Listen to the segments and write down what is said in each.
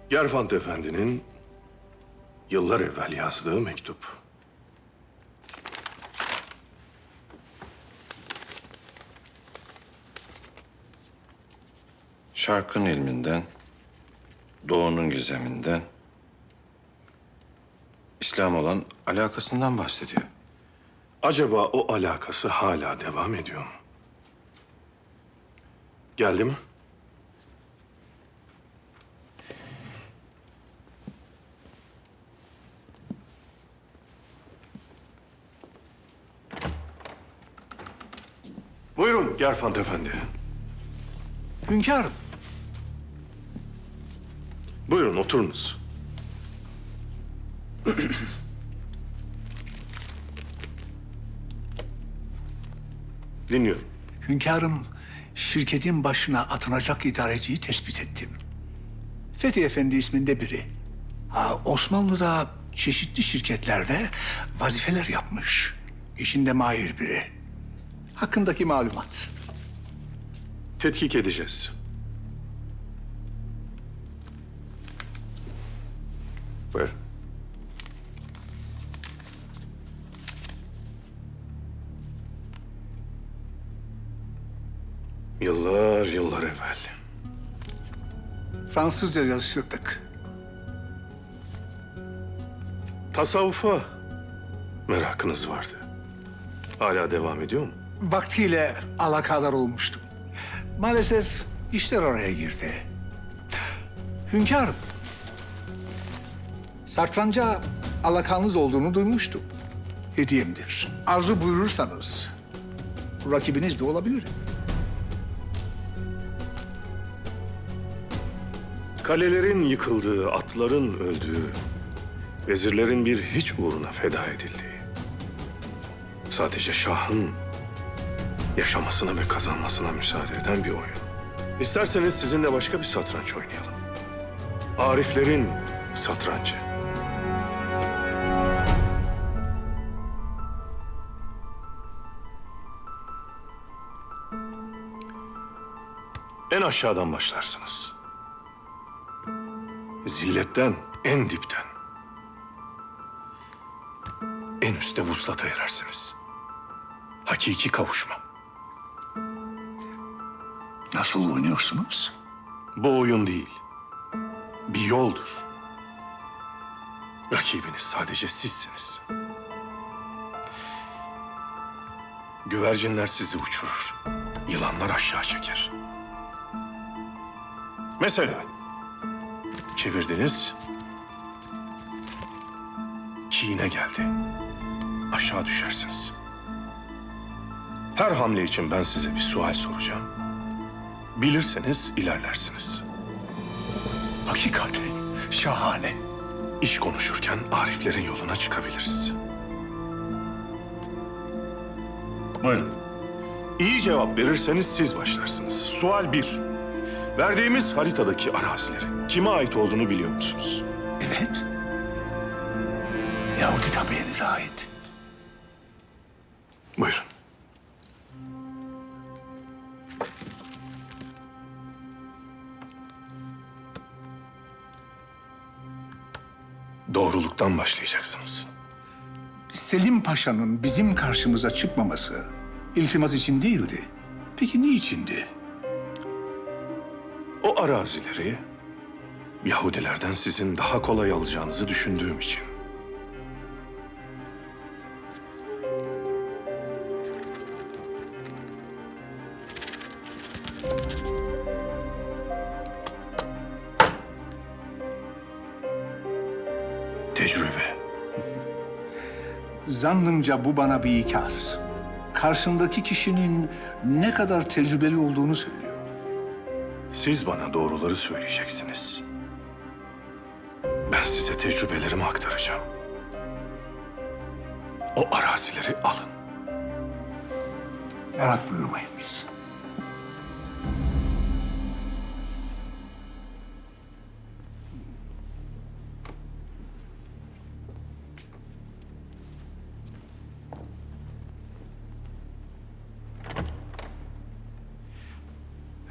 Gerfant Efendi'nin yıllar evvel yazdığı mektup. Şarkın ilminden, doğunun gizeminden, İslam olan alakasından bahsediyor. Acaba o alakası hala devam ediyor mu? Geldi mi? Buyurun Gerfant Efendi. Hünkârım, Buyurun oturunuz. Dinliyorum. hünkârım şirketin başına atanacak idareciyi tespit ettim. Fethi Efendi isminde biri. Osmanlı'da çeşitli şirketlerde vazifeler yapmış. İşinde mahir biri. Hakkındaki malumat. Tetkik edeceğiz. Buyur. Yıllar yıllar evvel. Fransızca yazışırdık. Tasavvufa merakınız vardı. Hala devam ediyor mu? Vaktiyle alakadar olmuştum. Maalesef işler oraya girdi. Hünkârım, satranca alakanız olduğunu duymuştum. Hediyemdir. Arzu buyurursanız rakibiniz de olabilirim. Kalelerin yıkıldığı, atların öldüğü, vezirlerin bir hiç uğruna feda edildiği, sadece şahın yaşamasına ve kazanmasına müsaade eden bir oyun. İsterseniz sizinle başka bir satranç oynayalım. Ariflerin satrancı. En aşağıdan başlarsınız. Zilletten, en dipten. En üstte vuslata erersiniz. Hakiki kavuşma. Nasıl oynuyorsunuz? Bu oyun değil, bir yoldur. Rakibiniz sadece sizsiniz. Güvercinler sizi uçurur, yılanlar aşağı çeker. Mesela çevirdiniz, kine geldi. Aşağı düşersiniz. Her hamle için ben size bir sual soracağım. Bilirseniz ilerlersiniz. Hakikaten şahane. İş konuşurken Ariflerin yoluna çıkabiliriz. Buyurun. İyi cevap verirseniz siz başlarsınız. Sual 1. Verdiğimiz haritadaki arazilerin kime ait olduğunu biliyor musunuz? Evet. Yahudi tabiyenize ait. Buyurun. Doğruluktan başlayacaksınız. Selim Paşa'nın bizim karşımıza çıkmaması iltimas için değildi. Peki niçindi? O arazileri Yahudilerden sizin daha kolay alacağınızı düşündüğüm için. Tecrübe. Zannımca bu bana bir ikaz. Karşındaki kişinin ne kadar tecrübeli olduğunu söylüyor. Siz bana doğruları söyleyeceksiniz. Ben size tecrübelerimi aktaracağım. O arazileri alın. Merak buyurmayınız.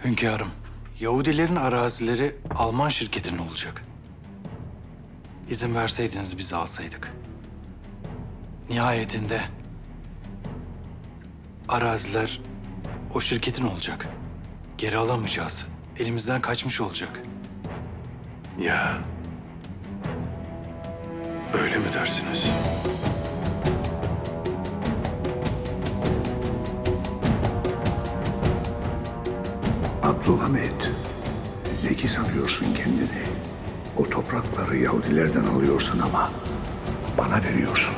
Hünkârım, Yahudilerin arazileri Alman şirketinin olacak. İzin verseydiniz biz alsaydık. Nihayetinde araziler o şirketin olacak. Geri alamayacağız. Elimizden kaçmış olacak. Ya. Öyle mi dersiniz? Abdülhamit, zeki sanıyorsun kendini. O toprakları Yahudilerden alıyorsun ama bana veriyorsun.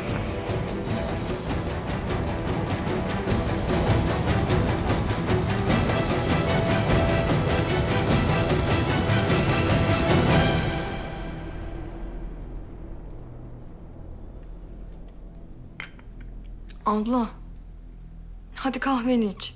Abla, hadi kahveni iç.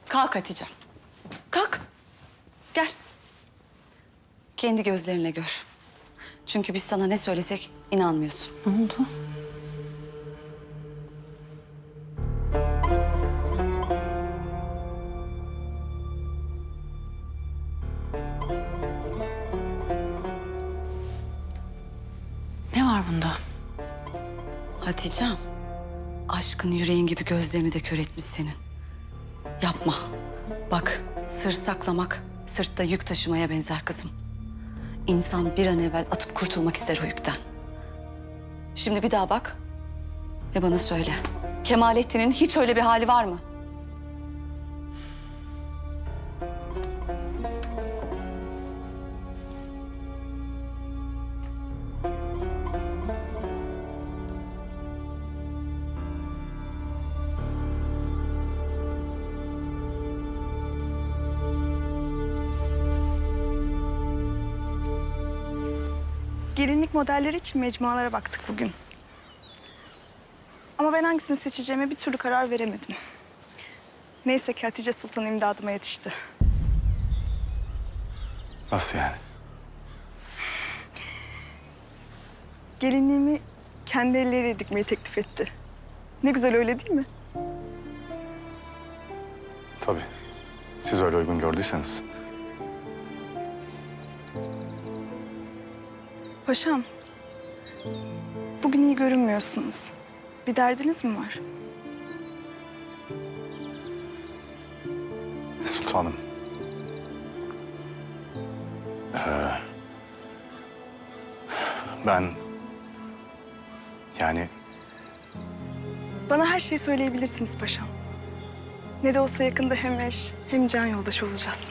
Kalk Hatice'm. Kalk. Gel. Kendi gözlerinle gör. Çünkü biz sana ne söylesek inanmıyorsun. Ne oldu? Ne var bunda? Hatice'm, aşkın yüreğin gibi gözlerini de kör etmiş senin. Yapma. Bak, sır saklamak sırtta yük taşımaya benzer kızım. İnsan bir an evvel atıp kurtulmak ister o yükten. Şimdi bir daha bak ve bana söyle. Kemalettin'in hiç öyle bir hali var mı? Gelinlik modelleri için mecmualara baktık bugün. Ama ben hangisini seçeceğime bir türlü karar veremedim. Neyse ki Hatice Sultan imdadıma yetişti. Nasıl yani? Gelinliğimi kendi elleriyle dikmeyi teklif etti. Ne güzel öyle değil mi? Tabii. Siz öyle uygun gördüyseniz. Paşam, bugün iyi görünmüyorsunuz. Bir derdiniz mi var? Sultanım. Ben... Yani Bana her şeyi söyleyebilirsiniz paşam. Ne de olsa yakında hem eş hem can yoldaşı olacağız.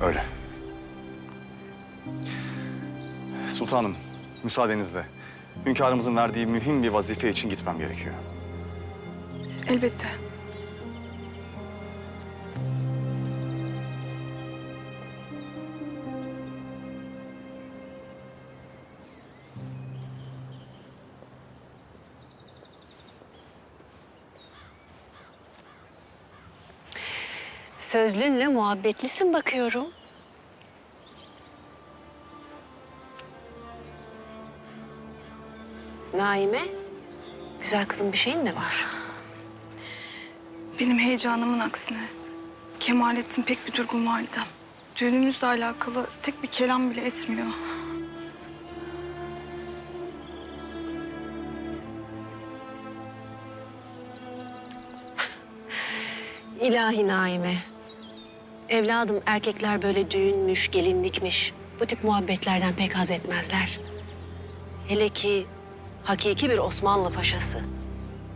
öyle. Sultanım, müsaadenizle. Hünkârımızın verdiği mühim bir vazife için gitmem gerekiyor. Elbette. Sözlünle muhabbetlisin bakıyorum. Naime, güzel kızım bir şeyin mi var? Benim heyecanımın aksine Kemalettin pek bir durgun validem. Düğünümüzle alakalı tek bir kelam bile etmiyor. İlahi Naime. Evladım erkekler böyle düğünmüş, gelinlikmiş. Bu tip muhabbetlerden pek haz etmezler. Hele ki hakiki bir Osmanlı paşası.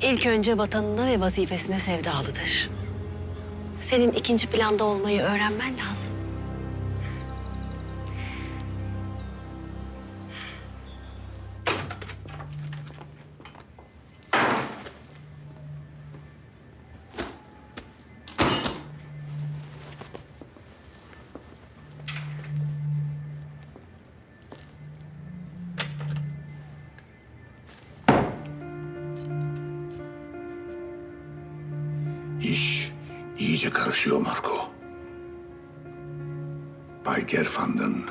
İlk önce vatanına ve vazifesine sevdalıdır. Senin ikinci planda olmayı öğrenmen lazım. İş iyice karışıyor Marco. Bay Gerfand'ın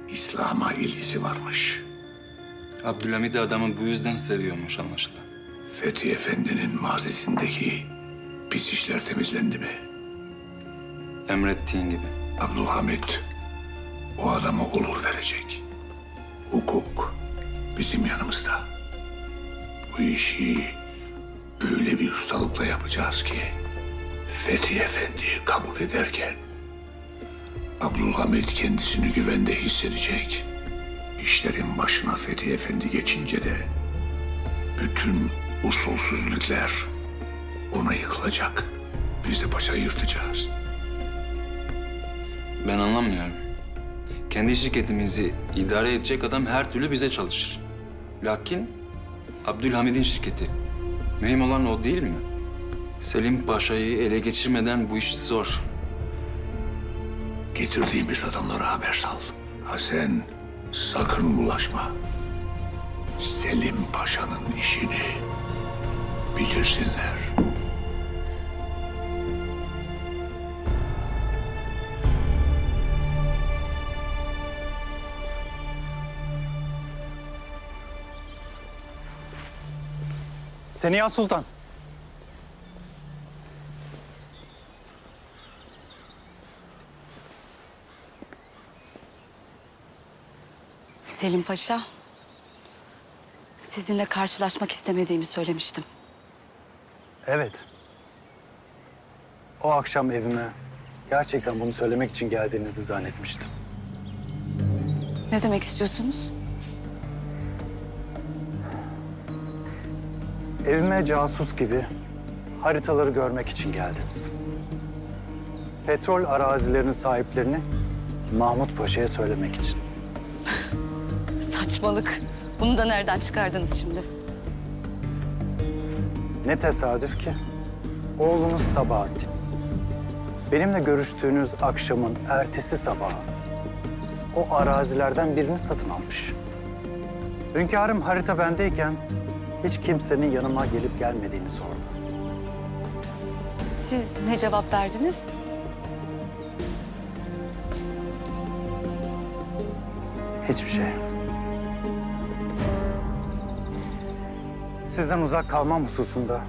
İslam'a ilgisi varmış. Abdülhamid adamı bu yüzden seviyormuş anlaşılan. Fethi Efendi'nin mazisindeki pis işler temizlendi mi? Emrettiğin gibi. Abdülhamit o adama olur verecek. Hukuk bizim yanımızda. Bu işi öyle bir ustalıkla yapacağız ki Fethi Efendi'yi kabul ederken Abdülhamit kendisini güvende hissedecek. İşlerin başına Fethi Efendi geçince de bütün usulsüzlükler ona yıkılacak. Biz de paçayı yırtacağız. Ben anlamıyorum. Kendi şirketimizi idare edecek adam her türlü bize çalışır. Lakin Abdülhamid'in şirketi. Mühim olan o değil mi? Selim Paşa'yı ele geçirmeden bu iş zor. Getirdiğimiz adamlara haber sal. Ha sen sakın bulaşma. Selim Paşa'nın işini bitirsinler. Seniha Sultan. Selim Paşa, sizinle karşılaşmak istemediğimi söylemiştim. Evet. O akşam evime gerçekten bunu söylemek için geldiğinizi zannetmiştim. Ne demek istiyorsunuz? Evime casus gibi haritaları görmek için geldiniz. Petrol arazilerinin sahiplerini Mahmut Paşa'ya söylemek için. Saçmalık. Bunu da nereden çıkardınız şimdi? Ne tesadüf ki oğlunuz Sabahattin benimle görüştüğünüz akşamın ertesi sabahı o arazilerden birini satın almış. Hünkârım harita bendeyken hiç kimsenin yanıma gelip gelmediğini sordu. Siz ne cevap verdiniz? Hiçbir şey. Sizden uzak kalmam hususunda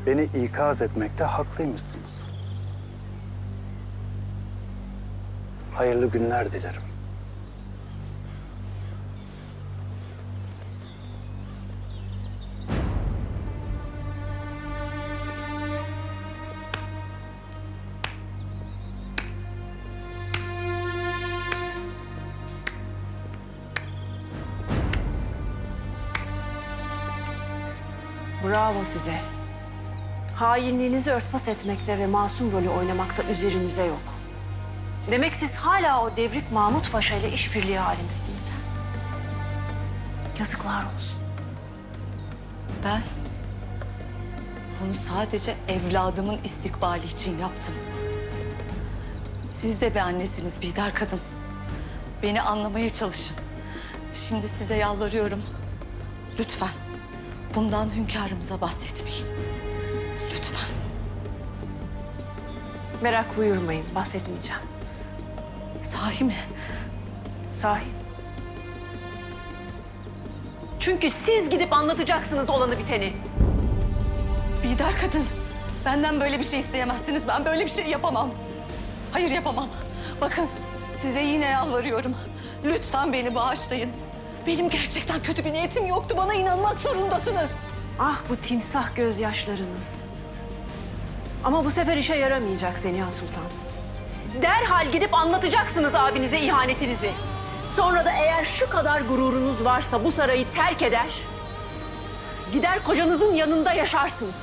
beni ikaz etmekte haklıymışsınız. Hayırlı günler dilerim. Bravo size. Hainliğinizi örtbas etmekte ve masum rolü oynamakta üzerinize yok. Demek siz hala o Devrik Mahmut Paşa ile işbirliği halindesiniz. Yazıklar olsun. Ben bunu sadece evladımın istikbali için yaptım. Siz de bir annesiniz Bidar kadın. Beni anlamaya çalışın. Şimdi size yalvarıyorum. Lütfen bundan hünkârımıza bahsetmeyin. Lütfen. Merak buyurmayın, bahsetmeyeceğim. Sahi mi? Sahi. Çünkü siz gidip anlatacaksınız olanı biteni. Bidar kadın, benden böyle bir şey isteyemezsiniz. Ben böyle bir şey yapamam. Hayır yapamam. Bakın, size yine yalvarıyorum. Lütfen beni bağışlayın. Benim gerçekten kötü bir niyetim yoktu. Bana inanmak zorundasınız. Ah bu timsah gözyaşlarınız. Ama bu sefer işe yaramayacak Seniha Sultan. Derhal gidip anlatacaksınız abinize ihanetinizi. Sonra da eğer şu kadar gururunuz varsa bu sarayı terk eder... ...gider kocanızın yanında yaşarsınız.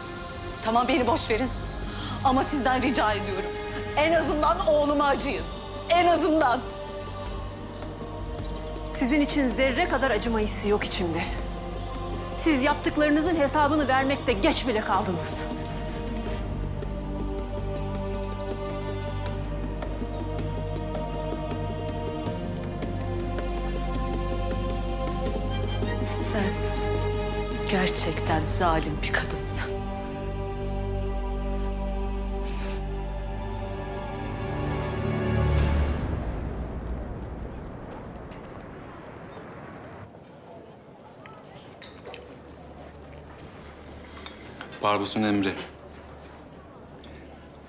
Tamam beni boş verin. Ama sizden rica ediyorum. En azından oğluma acıyın. En azından. Sizin için zerre kadar acıma hissi yok içimde. Siz yaptıklarınızın hesabını vermekte geç bile kaldınız. Sen gerçekten zalim bir kadınsın. Barbus'un emri.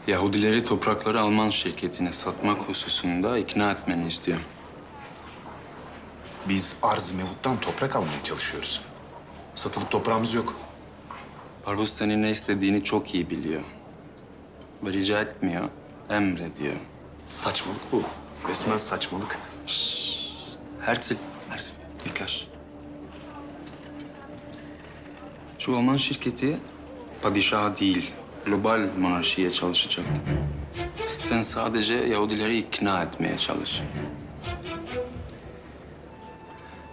Yahudileri toprakları Alman şirketine satmak hususunda ikna etmeni istiyorum. Biz arz-ı mevuttan toprak almaya çalışıyoruz. Satılık toprağımız yok. Barbus senin ne istediğini çok iyi biliyor. Ve rica etmiyor, emrediyor. Saçmalık bu. Resmen saçmalık. Herzl, yaklaş. Şu Alman şirketi padişaha değil, global monarşiye çalışacak. Sen sadece Yahudileri ikna etmeye çalış.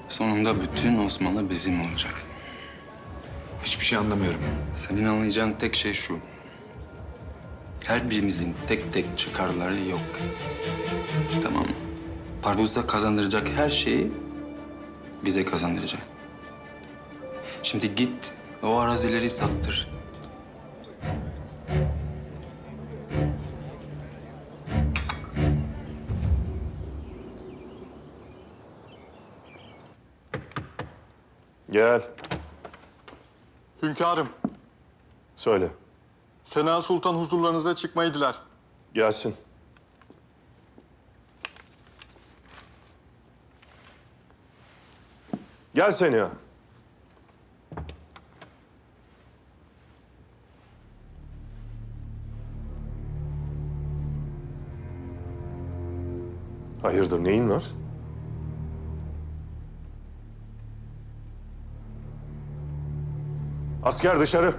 Sonunda bütün Osmanlı bizim olacak. Hiçbir şey anlamıyorum. Senin anlayacağın tek şey şu. Her birimizin tek tek çıkarları yok. Tamam mı? Parvuz'a kazandıracak her şeyi bize kazandıracak. Şimdi git o arazileri sattır. Gel. Hünkârım, Söyle. Sena Sultan huzurlarınıza çıkmayı diler. Gelsin. Gel sen ya. Hayırdır, neyin var? Asker dışarı.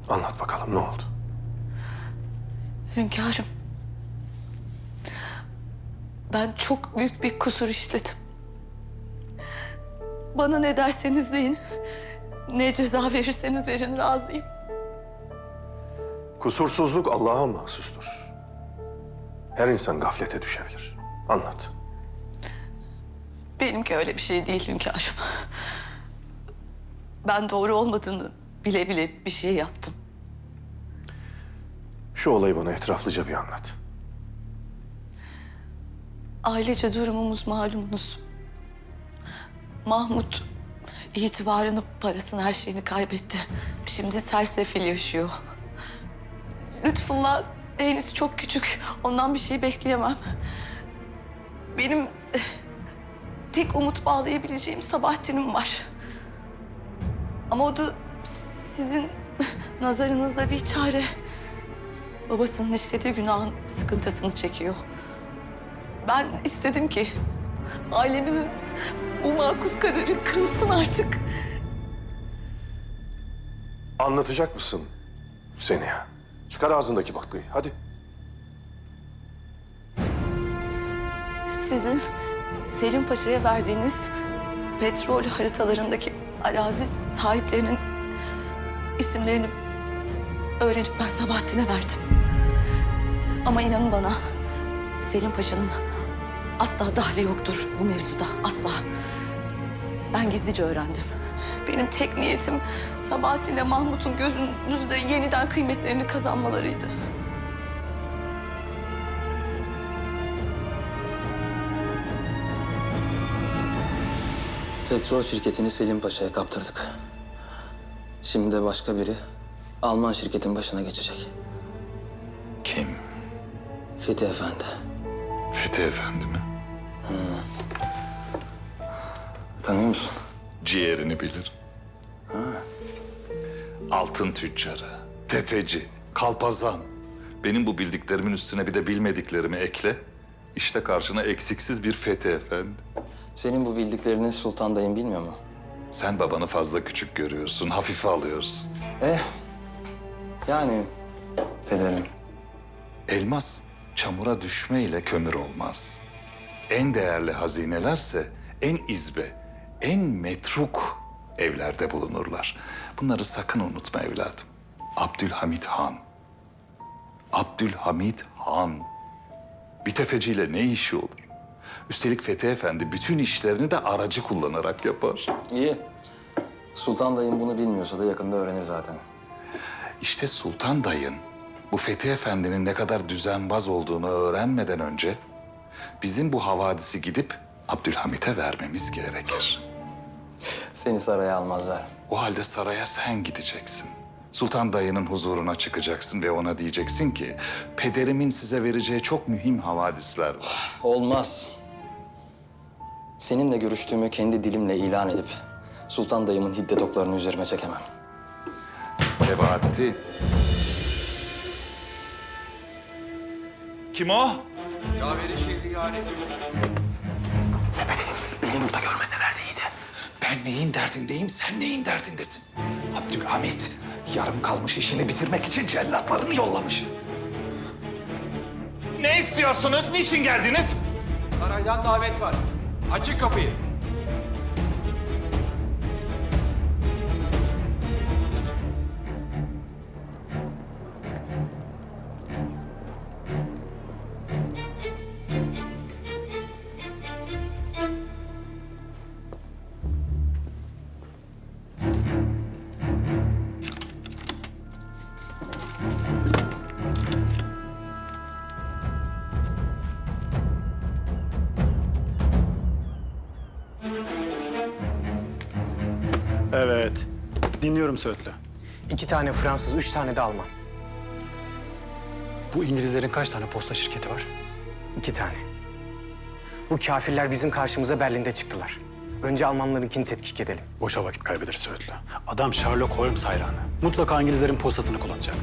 Anlat bakalım, ne oldu? Hünkârım, ben çok büyük bir kusur işledim. Bana ne derseniz deyin, ne ceza verirseniz verin razıyım. Kusursuzluk Allah'a mahsustur. Her insan gaflete düşebilir. Anlat. Benimki öyle bir şey değil hünkârım. Ben doğru olmadığını bile bile bir şey yaptım. Şu olayı bana etraflıca bir anlat. Ailece durumumuz malumunuz. Mahmut itibarını, parasını, her şeyini kaybetti. Şimdi sersefil yaşıyor. Lütfullah henüz çok küçük. Ondan bir şey bekleyemem. Benim tek umut bağlayabileceğim Sabahattin'im var. Ama o da sizin nazarınızda bir çare. Babasının işlediği günahın sıkıntısını çekiyor. Ben istedim ki ailemizin bu makus kaderi kırılsın artık. Anlatacak mısın seni ya? Çıkar ağzındaki baklayı, hadi. Sizin Selim Paşa'ya verdiğiniz petrol haritalarındaki arazi sahiplerinin isimlerini öğrenip ben Sabahattin'e verdim. Ama inanın bana, Selim Paşa'nın asla dahli yoktur bu mevzuda, asla. Ben gizlice öğrendim. Benim tek niyetim Sabahattin'le Mahmut'un gözünüzde yeniden kıymetlerini kazanmalarıydı. Petrol şirketini Selim Paşa'ya kaptırdık. Şimdi de başka biri Alman şirketin başına geçecek. Kim? Fethi Efendi. Fethi Efendi mi? Tanıyor musun? Ciğerini bilir. Altın tüccarı, tefeci, kalpazan. Benim bu bildiklerimin üstüne bir de bilmediklerimi ekle. İşte karşına eksiksiz bir Fethi Efendi. Senin bu bildiklerini Sultan dayın bilmiyor mu? Sen babanı fazla küçük görüyorsun, hafife alıyorsun. Yani pederim. Elmas çamura düşmeyle kömür olmaz. En değerli hazinelerse en izbe, en metruk evlerde bulunurlar. Bunları sakın unutma evladım. Abdülhamit Han. Abdülhamit Han. Bir tefeciyle ne işi olur? Üstelik Fethi Efendi bütün işlerini de aracı kullanarak yapar. İyi. Sultan dayın bunu bilmiyorsa da yakında öğrenir zaten. İşte Sultan dayın bu Fethi Efendi'nin ne kadar düzenbaz olduğunu öğrenmeden önce bizim bu havadisi gidip Abdülhamit'e vermemiz gerekir. Seni saraya almazlar. O halde saraya sen gideceksin. Sultan dayının huzuruna çıkacaksın ve ona diyeceksin ki pederimin size vereceği çok mühim havadisler var. Olmaz. Seninle görüştüğümü kendi dilimle ilan edip Sultan dayımın hiddet oklarını üzerime çekemem. Sebahattin. Kim o? Yaveri Şehriyari. Beni burada görmeseler de iyiydi. Ben neyin derdindeyim, sen neyin derdindesin? Abdülhamit yarım kalmış işini bitirmek için cellatlarını yollamış. Ne istiyorsunuz? Niçin geldiniz? Saraydan davet var. Açın kapıyı. Evet. Dinliyorum Söğütlü. 2 tane Fransız, 3 tane de Alman. Bu İngilizlerin kaç tane posta şirketi var? 2 tane. Bu kafirler bizim karşımıza Berlin'de çıktılar. Önce Almanlarınkini tetkik edelim. Boşa vakit kaybeder Söğütlü. Adam Sherlock Holmes hayranı. Mutlaka İngilizlerin postasını kullanacak.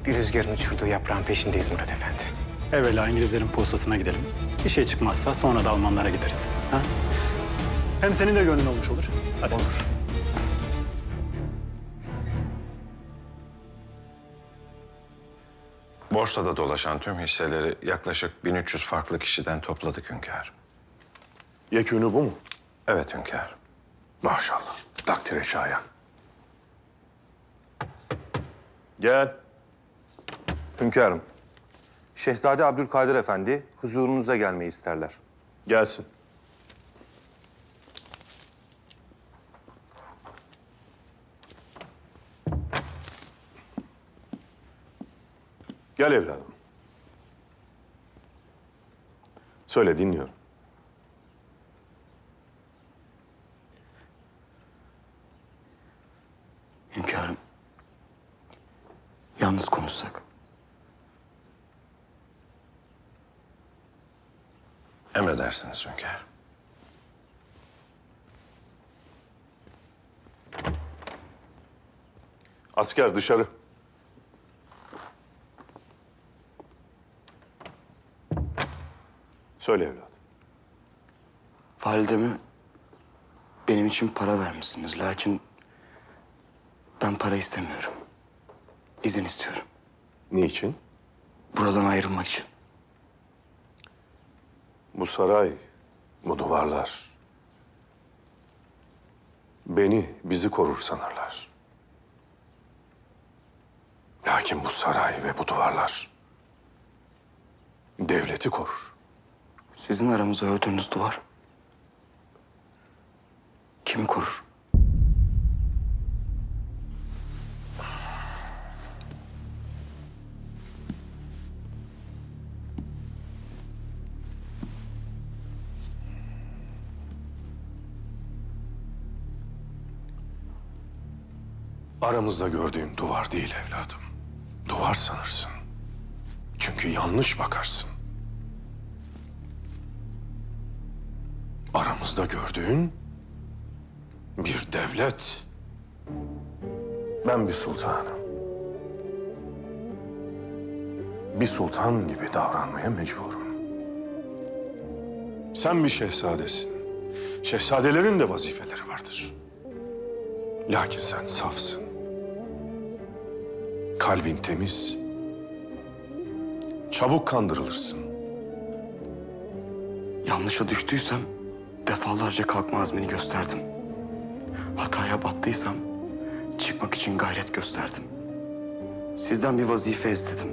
Bir rüzgarın uçurduğu yaprağın peşindeyiz Murat Efendi. Evvela İngilizlerin postasına gidelim. Bir şey çıkmazsa sonra da Almanlara gideriz. Ha? Hem senin de gönlün olmuş olur. Hadi. Olur. Borsada dolaşan tüm hisseleri yaklaşık 1300 farklı kişiden topladık hünkâr. Yekünü bu mu? Evet hünkâr. Maşallah. Takdire şayan. Gel. Hünkârım, Şehzade Abdülkadir Efendi huzurunuza gelmeyi isterler. Gelsin. Gel evladım. Söyle, dinliyorum. Hünkârım, yalnız konuşsak. Emredersiniz hünkâr. Asker dışarı. Söyle evladım. Valideme benim için para vermişsiniz. Lakin ben para istemiyorum. İzin istiyorum. Niçin? Buradan ayrılmak için. Bu saray, bu duvarlar bizi korur sanırlar. Lakin bu saray ve bu duvarlar devleti korur. Sizin aramızda ördüğünüz duvar kimi korur? Aramızda gördüğüm duvar değil evladım. Duvar sanırsın. Çünkü yanlış bakarsın. Aramızda gördüğün bir devlet. Ben bir sultanım. Bir sultan gibi davranmaya mecburum. Sen bir şehzadesin. Şehzadelerin de vazifeleri vardır. Lakin sen safsın. Kalbin temiz. Çabuk kandırılırsın. Yanlışa düştüysem defalarca kalkma azmini gösterdim. Hataya battıysam çıkmak için gayret gösterdim. Sizden bir vazife istedim.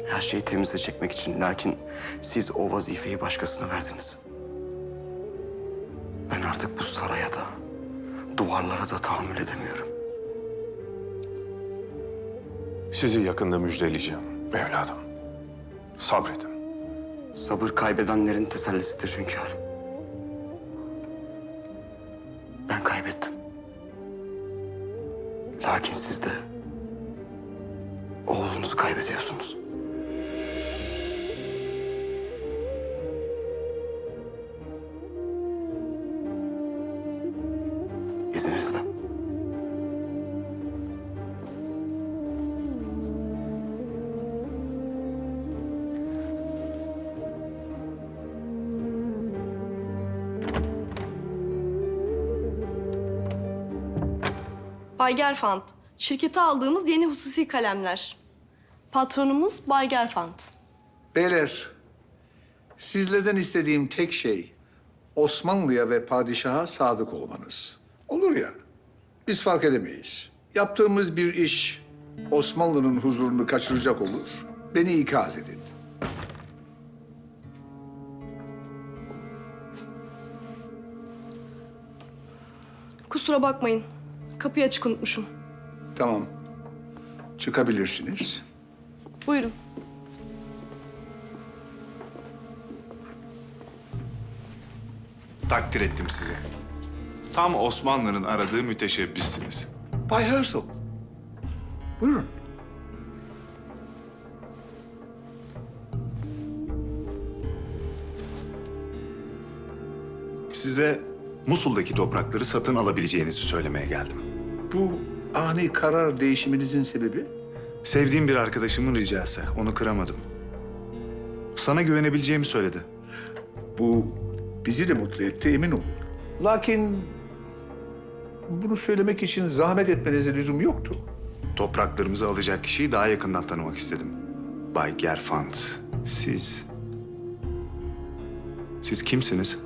Her şeyi temize çekmek için. Lakin siz o vazifeyi başkasına verdiniz. Ben artık bu saraya da, duvarlara da tahammül edemiyorum. Sizi yakında müjdeleyeceğim evladım. Sabredin. Sabır kaybedenlerin tesellisidir hünkârım. Ben kaybettim. Lakin siz de oğlunuzu kaybediyorsunuz. İzninizle. Bay Gerfant, şirkete aldığımız yeni hususi kalemler. Patronumuz Bay Gerfant. Beyler, sizlerden istediğim tek şey Osmanlı'ya ve padişaha sadık olmanız. Olur ya, biz fark edemeyiz. Yaptığımız bir iş Osmanlı'nın huzurunu kaçıracak olur. Beni ikaz edin. Kusura bakmayın. Kapıyı açık unutmuşum. Tamam, çıkabilirsiniz. Buyurun. Takdir ettim sizi. Tam Osmanlı'nın aradığı müteşebbissiniz. Bay Herzl, buyurun. Size Musul'daki toprakları satın alabileceğinizi söylemeye geldim. Bu ani karar değişiminizin sebebi? Sevdiğim bir arkadaşımın ricası. Onu kıramadım. Sana güvenebileceğimi söyledi. Bu bizi de mutlu etti, emin olun. Lakin bunu söylemek için zahmet etmenize lüzum yoktu. Topraklarımızı alacak kişiyi daha yakından tanımak istedim. Bay Gerfant, siz kimsiniz?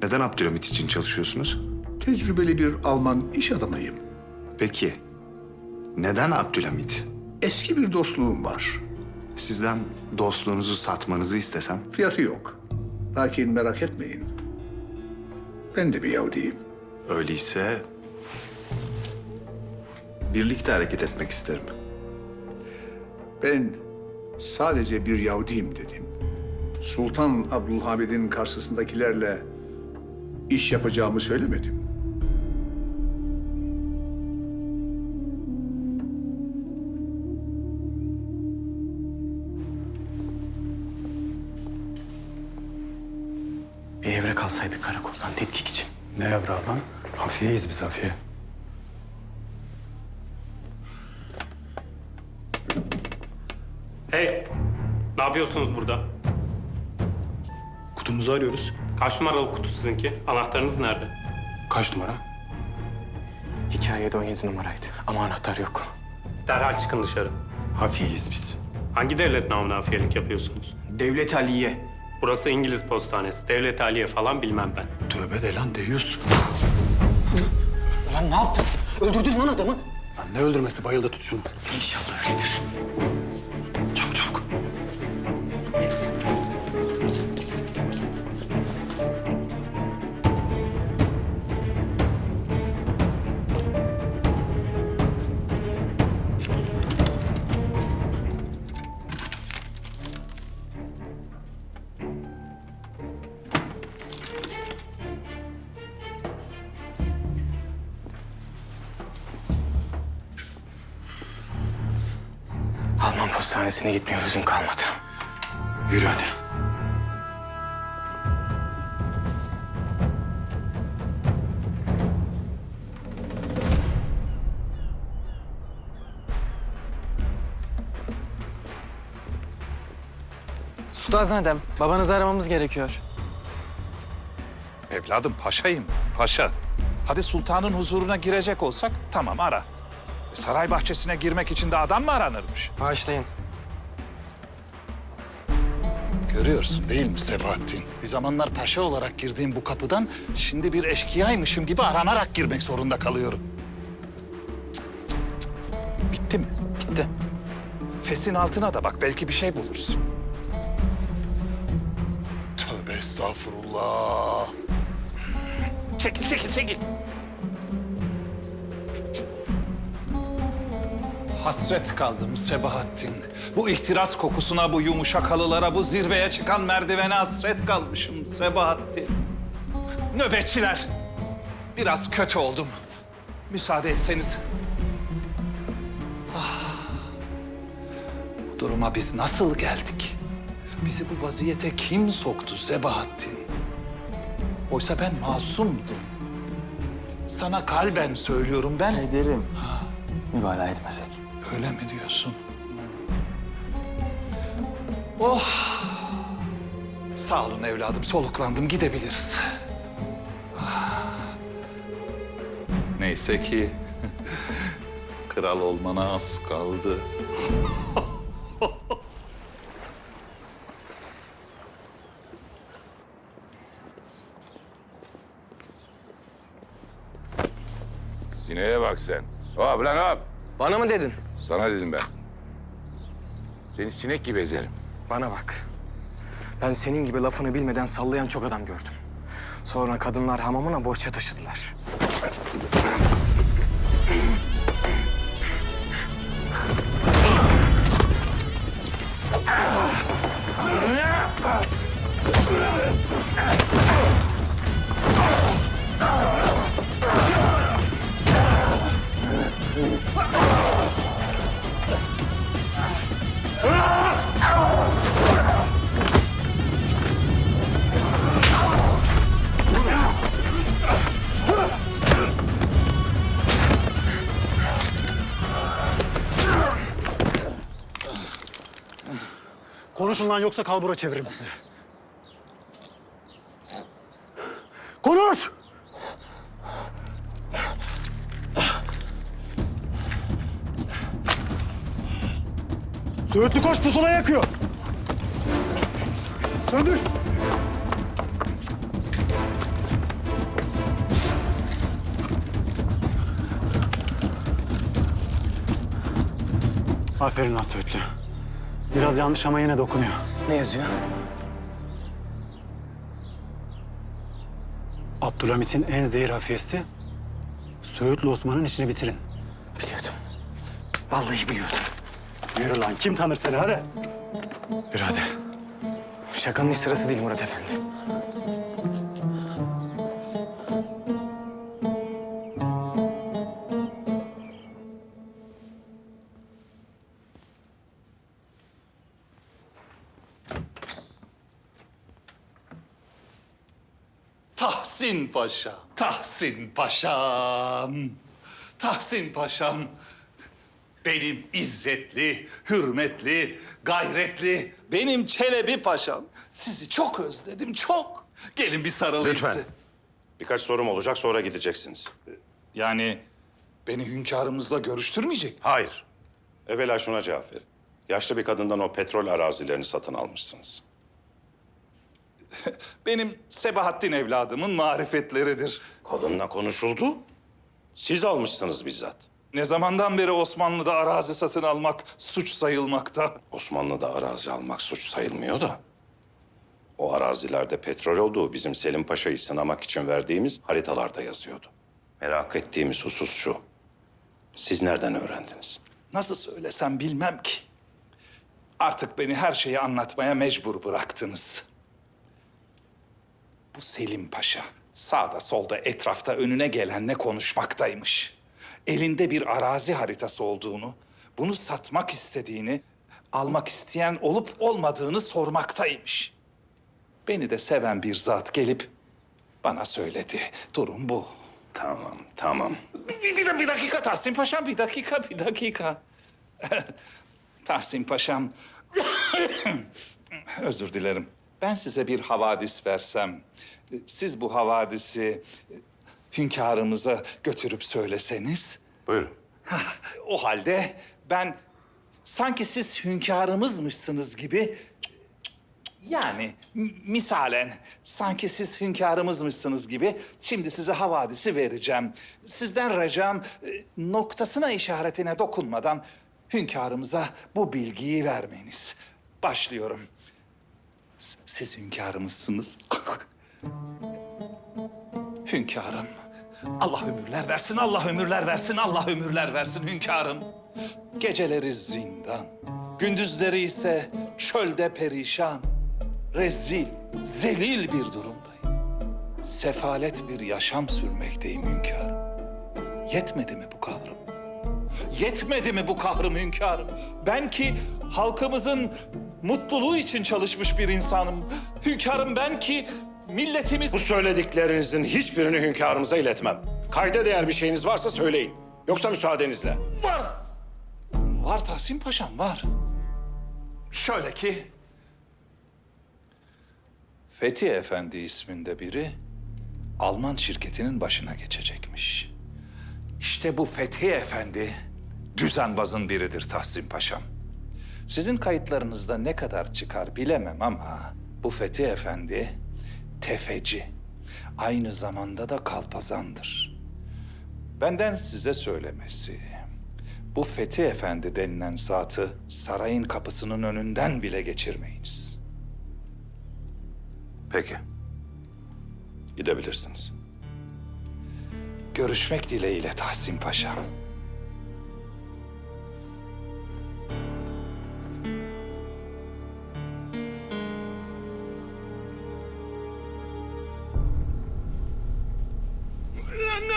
Neden Abdülhamit için çalışıyorsunuz? Tecrübeli bir Alman iş adamıyım. Peki, neden Abdülhamit? Eski bir dostluğum var. Sizden dostluğunuzu satmanızı istesem? Fiyatı yok. Lakin merak etmeyin. Ben de bir Yahudiyim. Öyleyse birlikte hareket etmek isterim. Ben sadece bir Yahudiyim dedim. Sultan Abdülhamid'in karşısındakilerle iş yapacağımı söylemedim. Bir evrak alsaydık karakoldan tetkik için. Ne evrağı lan? Hafiyeyiz biz, hafiye. Hey! Ne yapıyorsunuz burada? Kutumuzu arıyoruz. Kaç numaralı kutu sizinki? Anahtarınız nerede? Kaç numara? Hikayede 17 numaraydı ama anahtar yok. Derhal çıkın dışarı. Hafiyeyiz biz. Hangi devlet namına hafiyelik yapıyorsunuz? Devlet Aliye. Burası İngiliz postanesi. Devlet Aliye falan bilmem ben. Tövbe de lan deyiz. Ulan ne yaptın? Öldürdün lan adamı. Lan ne öldürmesi? Bayıldı, tut şunu. İnşallah öyledir. Çabuk çabuk. Alman postanesine gitmeye lüzum kalmadı. Yürü hadi. Sultanzadem, babanızı aramamız gerekiyor. Evladım paşayım, paşa. Hadi sultanın huzuruna girecek olsak tamam ara. Saray bahçesine girmek için de adam mı aranırmış? Bağışlayın. Görüyorsun değil mi Sebahattin? Bir zamanlar paşa olarak girdiğim bu kapıdan şimdi bir eşkıyaymışım gibi aranarak girmek zorunda kalıyorum. Cık, cık, cık. Bitti mi? Bitti. Fesin altına da bak belki bir şey bulursun. Tövbe estağfurullah. Çekil. Hasret kaldım Sebahattin. Bu ihtiras kokusuna, bu yumuşak halılara, bu zirveye çıkan merdivene hasret kalmışım Sebahattin. Nöbetçiler, biraz kötü oldum. Müsaade etseniz. Bu duruma biz nasıl geldik? Bizi bu vaziyete kim soktu Sebahattin? Oysa ben masumdum. Sana kalben söylüyorum ben. Ederim. Mübalağa etmesek. Öyle mi diyorsun? Oh! Sağ olun evladım, soluklandım. Gidebiliriz. Neyse ki kral olmana az kaldı. Sineğe bak sen. Hop lan hop. Bana mı dedin? Sana dedim ben. Seni sinek gibi ezerim. Bana bak. Ben senin gibi lafını bilmeden sallayan çok adam gördüm. Sonra kadınlar hamamına bohça taşıdılar. Konuşun lan yoksa kalbura çeviririm sizi. Konuş! Söğütlü koş pusula yakıyor. Söndür. Aferin lan Söğütlü. Biraz yanlış ama yine dokunuyor. Ne yazıyor? Abdülhamit'in en zehir hafiyesi Söğütlü Osman'ın işini bitirin. Biliyordum. Vallahi biliyordum. Yürü lan kim tanır seni hadi. Yürü hadi. Şakanın hiç sırası değil Murat Efendi. Tahsin Paşa, Tahsin Paşam, Tahsin Paşam. Benim izzetli, hürmetli, gayretli, benim Çelebi Paşam. Sizi çok özledim, çok. Gelin bir sarılayım Lütfen. size. Birkaç sorum olacak, sonra gideceksiniz. Yani beni hünkârımızla görüştürmeyecek mi? Hayır. Evvela şuna cevap verin. Yaşlı bir kadından o petrol arazilerini satın almışsınız. Benim Sebahattin evladımın marifetleridir. Kadınla konuşuldu. Siz almışsınız bizzat. Ne zamandan beri Osmanlı'da arazi satın almak suç sayılmakta? Osmanlı'da arazi almak suç sayılmıyor da. O arazilerde petrol olduğu bizim Selim Paşa'yı sınamak için verdiğimiz haritalarda yazıyordu. Merak ettiğimiz husus şu. Siz nereden öğrendiniz? Nasıl söylesem bilmem ki. Artık beni her şeyi anlatmaya mecbur bıraktınız. Bu Selim Paşa sağda solda etrafta önüne gelenle konuşmaktaymış. Elinde bir arazi haritası olduğunu, bunu satmak istediğini, almak isteyen olup olmadığını sormaktaymış. Beni de seven bir zat gelip bana söyledi. Durum bu. Tamam, tamam. Bir dakika Tahsin Paşam, bir dakika. Tahsin Paşam, özür dilerim. Ben size bir havadis versem, siz bu havadisi hünkârımıza götürüp söyleseniz... Buyurun. O halde ben sanki siz hünkârımızmışsınız gibi... Yani misalen sanki siz hünkârımızmışsınız gibi şimdi size havadisi vereceğim. Sizden ricam noktasına işaretine dokunmadan hünkârımıza bu bilgiyi vermeniz. Başlıyorum. Siz hünkârımızsınız. Hünkârım, Allah ömürler versin, Allah ömürler versin, Allah ömürler versin hünkârım. Geceleri zindan, gündüzleri ise çölde perişan. Rezil, zelil bir durumdayım. Sefalet bir yaşam sürmekteyim hünkârım. Yetmedi mi bu kahrım? Yetmedi mi bu kahrım hünkârım? Ben ki halkımızın mutluluğu için çalışmış bir insanım. Hünkârım ben ki milletimiz... Bu söylediklerinizin hiçbirini hünkârımıza iletmem. Kayda değer bir şeyiniz varsa söyleyin. Yoksa müsaadenizle. Var. Var Tahsin Paşam, var. Şöyle ki... Fethi Efendi isminde biri Alman şirketinin başına geçecekmiş. İşte bu Fethi Efendi düzenbazın biridir Tahsin Paşam. Sizin kayıtlarınızda ne kadar çıkar bilemem ama bu Fethi Efendi tefeci. Aynı zamanda da kalpazandır. Benden size söylemesi, bu Fethi Efendi denilen zatı sarayın kapısının önünden bile geçirmeyiniz. Peki. Gidebilirsiniz. Görüşmek dileğiyle Tahsin Paşam.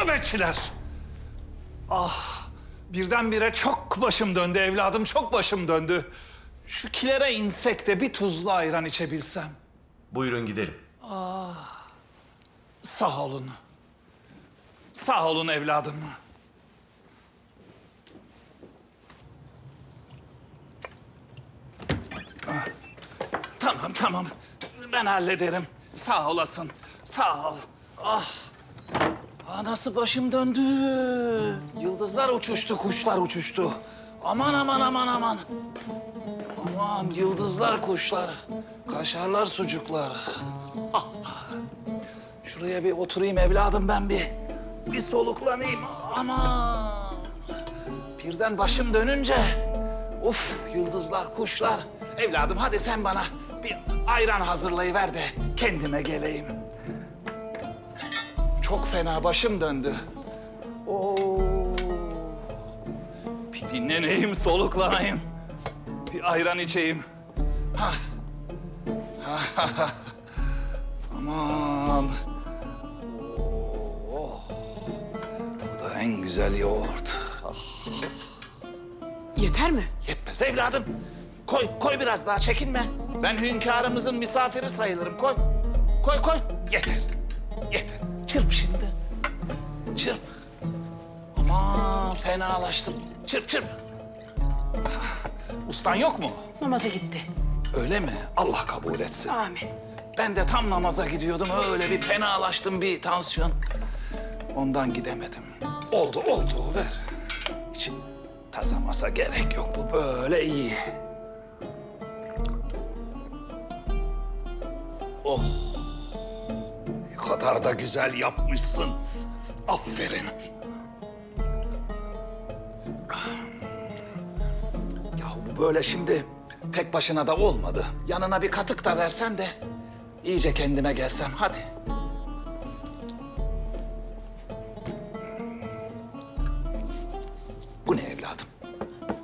Nöbetçiler. Ah, birdenbire çok başım döndü evladım, çok başım döndü. Şu kilere insek de bir tuzlu ayran içebilsem. Buyurun gidelim. Ah, sağ olun. Sağ olun evladım. Ah, tamam, tamam. Ben hallederim. Sağ olasın. Sağ ol. Ah. Ah, nasıl başım döndü. Yıldızlar uçuştu, kuşlar uçuştu. Aman, aman, aman, aman. Aman, yıldızlar, kuşlar. Kaşarlar, sucuklar. Ah. Şuraya bir oturayım evladım ben bir soluklanayım. Aman. Birden başım dönünce. Of, yıldızlar, kuşlar. Evladım hadi sen bana bir ayran hazırlayıver de kendime geleyim. Çok fena başım döndü. Oo. Bir dinleneyim, soluklanayım. Bir ayran içeyim. Ha. Aman. Oh. Bu da en güzel yoğurt. Yeter mi? Yetmez evladım. Koy biraz daha, çekinme. Ben hünkârımızın misafiri sayılırım. Koy. Yeter. Çırp şimdi. Çırp. Aman fenalaştım. Çırp. Ustan yok mu? Namaza gitti. Öyle mi? Allah kabul etsin. Amin. Ben de tam namaza gidiyordum. Öyle bir fenalaştım, bir tansiyon. Ondan gidemedim. Oldu. Ver. Hiç tasamasa gerek yok. Bu böyle iyi. Oh. Ne kadar da güzel yapmışsın. Aferin. Ya bu böyle şimdi tek başına da olmadı. Yanına bir katık da versen de iyice kendime gelsem. Hadi. Bu ne evladım?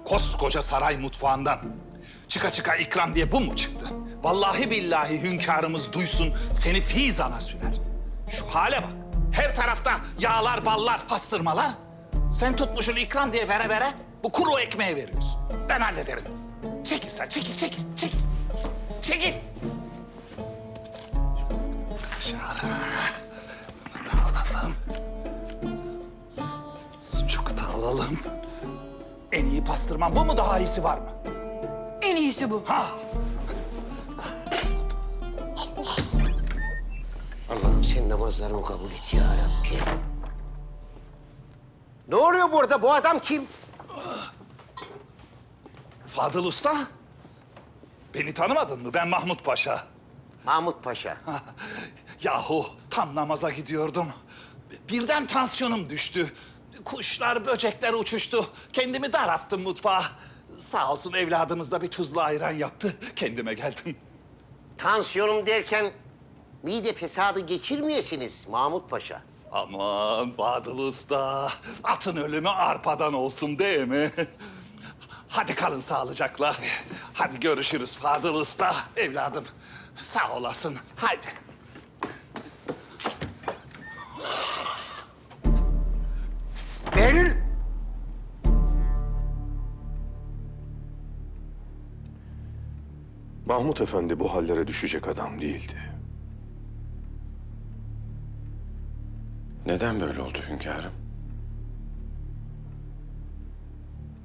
Koskoca saray mutfağından çıka ikram diye bu mu çıktı? Vallahi billahi hünkârımız duysun seni fizana sürer. Şu hale bak. Her tarafta yağlar, ballar, pastırmalar. Sen tutmuşsun ikram diye vere bu kuru ekmeği veriyorsun. Ben hallederim. Çekil sen, çekil. Çekil. Kaşar. Bunu da alalım. Sucuk da alalım. En iyi pastırmam bu mu, daha iyisi var mı? En iyisi bu. Ha! Allah'ım sen namazlarımı kabul et ya Rabbi. Ne oluyor burada? Bu adam kim? Fadıl Usta, beni tanımadın mı? Ben Mahmut Paşa. Mahmut Paşa. Yahu tam namaza gidiyordum. Birden tansiyonum düştü. Kuşlar, böcekler uçuştu. Kendimi dar attım mutfağa. Sağ olsun evladımız da bir tuzlu ayran yaptı. Kendime geldim. Tansiyonum derken mide fesadı geçirmeyesiniz Mahmut Paşa. Aman Fadıl Usta, atın ölümü arpadan olsun değil mi? Hadi kalın sağlıcakla. Hadi görüşürüz Fadıl Usta. Evladım, sağ olasın. Haydi. Behlül! Mahmut Efendi bu hallere düşecek adam değildi. Neden böyle oldu hünkârım?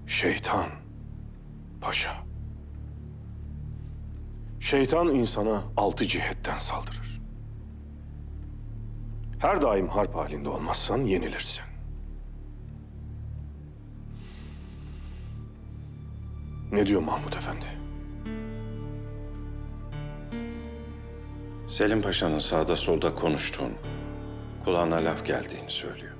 Şeytan, paşa. Şeytan insana 6 cihetten saldırır. Her daim harp halinde olmazsan yenilirsin. Ne diyor Mahmut Efendi? Selim Paşa'nın sağda solda konuştuğunu, kulağına laf geldiğini söylüyor.